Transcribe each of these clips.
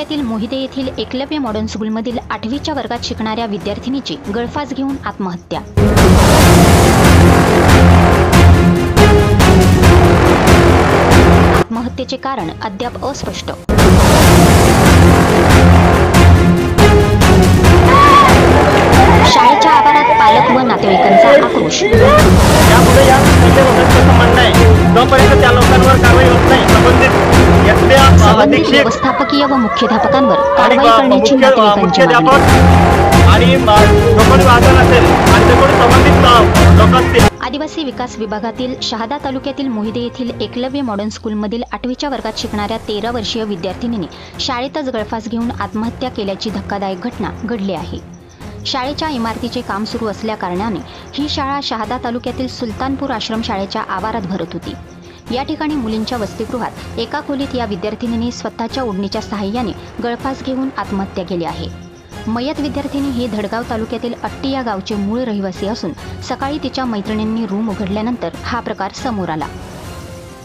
तालुक्यातील मोहिते येथील एकलव्य मॉडर्न स्कूलमधील 8वीच्या वर्गात शिकणाऱ्या विद्यार्थिनीची गळफास घेऊन आत्महत्या। आत्महत्येचे कारण अद्याप अस्पष्ट। शाळेच्या आवारात पालक व नातेवाईकांचा आक्रोश। यापुढे या संबंधाचं म्हणणं आहे, जोपर्यंत त्या लोकांवर कारवाई होत नाही, संबंधित व्यवस्थापकीय व मुख्याध्यापकांवर कारवाई करण्याची नातेवाईकांची मागणी। आदिवासी विकास विभागातील शहादा तालुक्यातील मोहिते येथील एकलव्य मॉडर्न स्कूलमधील 8वीच्या वर्गात शिकणाऱ्या 13 वर्षीय विद्यार्थिनीने शाळेतच गळफास घेऊन आत्महत्या केल्याची धक्कादायक घटना घडली आहे। शाळेच्या इमारतीचे काम सुरू असल्या कारणाने ही शाळा शहादा तालुक्यातील सुलतानपूर आश्रम शाळेच्या आवारात भरत होती। या ठिकाणी मुलींच्या वसतिगृहात एका खोलीत या विद्यार्थिनीने स्वतःच्या ओढणीच्या सहाय्याने गळफास घेऊन आत्महत्या केली आहे। मयत विद्यार्थिनी ही धडगाव तालुक्यातील अट्टी या गावचे मूळ रहिवासी असून सकाळी तिच्या मैत्रिणींनी रूम उघडल्यानंतर हा प्रकार समोर आला।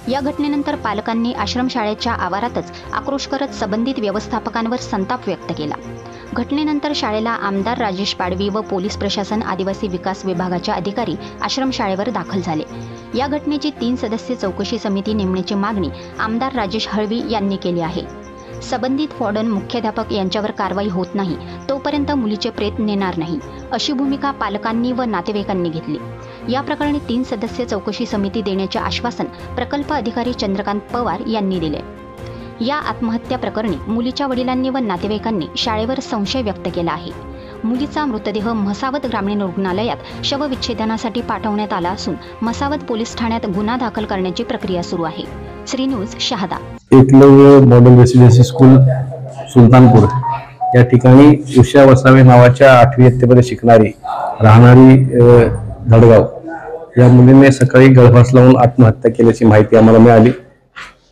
या घटनेनंतर पालकांनी आश्रमशाळेच्या आवारातच आक्रोश करत संबंधित व्यवस्थापकांवर संताप व्यक्त केला। घटनेनंतर शाळेला आमदार राजेश पाडवी व पोलीस प्रशासन आदिवासी विकास विभागाचे अधिकारी आश्रमशाळेवर दाखल झाले। या घटनेची 3 सदस्य चौकशी समिती नेमण्याची मागणी आमदार राजेश हळवी यांनी केली आहे। संबंधित वॉर्डन मुख्याध्यापक यांच्यावर कारवाई होत नाही तोपर्यंत मुलीचे प्रेत नेणार नाही, अशी भूमिका पालकांनी व नातेवाईकांनी घेतली। या प्रकरणी 3 सदस्य चौकशी समिती देण्याचे आश्वासन प्रकल्प अधिकारी चंद्रकांत पवार यांनी दिले। या आत्महत्या प्रकरणी मुलीच्या वडिलांनी व नातेवाईकांनी शाळेवर संशय व्यक्त केला आहे। मुलीचा मृतदेह म्हसावत ग्रामीण रुग्णालयात शवविच्छेदनासाठी पाठवण्यात आला असून म्हसावत पोलीस ठाण्यात गुन्हा दाखल करण्याची प्रक्रिया सुरू आहे। Shri news Shahada. Eklavya model residency school Sultanpur या ठिकाणी उषा वसावे नावाच्या 8वी इयत्तेमध्ये शिकणारी राहणारी धडगाव या मुलीने सकाळी गळफास लावून आत्महत्या केल्याची माहिती आम्हाला मिळाली।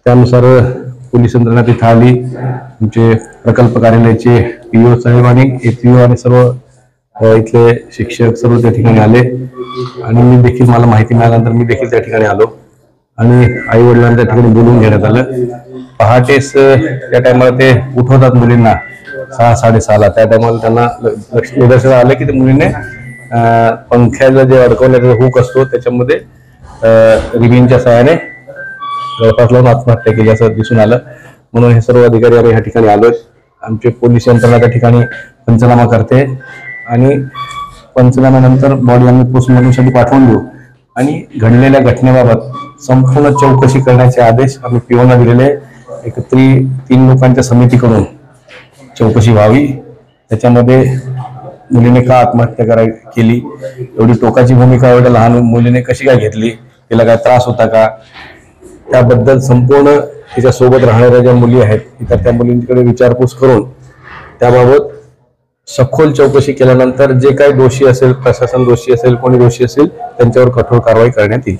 त्यानुसार पोलीस यंत्रणा तिथे आली। आमचे प्रकल्प कार्यालयाचे पीओ साहेब आणि एपीओ आणि सर्व इथले शिक्षक सर्व त्या ठिकाणी आले आणि मी देखील मला माहिती मिळाल्यानंतर मी देखील त्या ठिकाणी आलो आणि आई वडिलांना त्या ठिकाणी बोलून घेण्यात आलं। पहाटेस त्या टायमाला ते उठवतात मुलींना 6-6:30ला। त्या टायमाला त्यांना निदर्शनास आलं की ते मुलीने पंख्याला जे अडकवण्याचा हुक असतो त्याच्यामध्ये रिबीनच्या सहाय्याने गळफास लावून आत्महत्या केली असं दिसून आलं। म्हणून हे सर्व अधिकारी आम्ही ह्या ठिकाणी आलोय। आमचे पोलीस यंत्रणा त्या ठिकाणी पंचनामा करते आणि पंचनाम्यानंतर बॉडी आम्ही पोस्टमॉर्टमसाठी पाठवून देऊ आणि घडलेल्या घटनेबाबत संपूर्ण चौकशी करण्याचे आदेश आम्ही पीओना दिलेले। एक 3 लोकांच्या समितीकडून चौकशी व्हावी, त्याच्यामध्ये मुलीने का आत्महत्या केली, एवढी टोकाची भूमिका एवढ्या लहान मुलीने कशी काय घेतली, तिला काय त्रास होता का, त्याबद्दल संपूर्ण तिच्या सोबत राहणाऱ्या ज्या मुली आहेत त्या मुलींकडे विचारपूस करून त्याबाबत सखोल चौकशी केल्यानंतर जे काही दोषी असेल, प्रशासन दोषी असेल, कोणी दोषी असेल त्यांच्यावर कठोर कारवाई करण्यात येईल।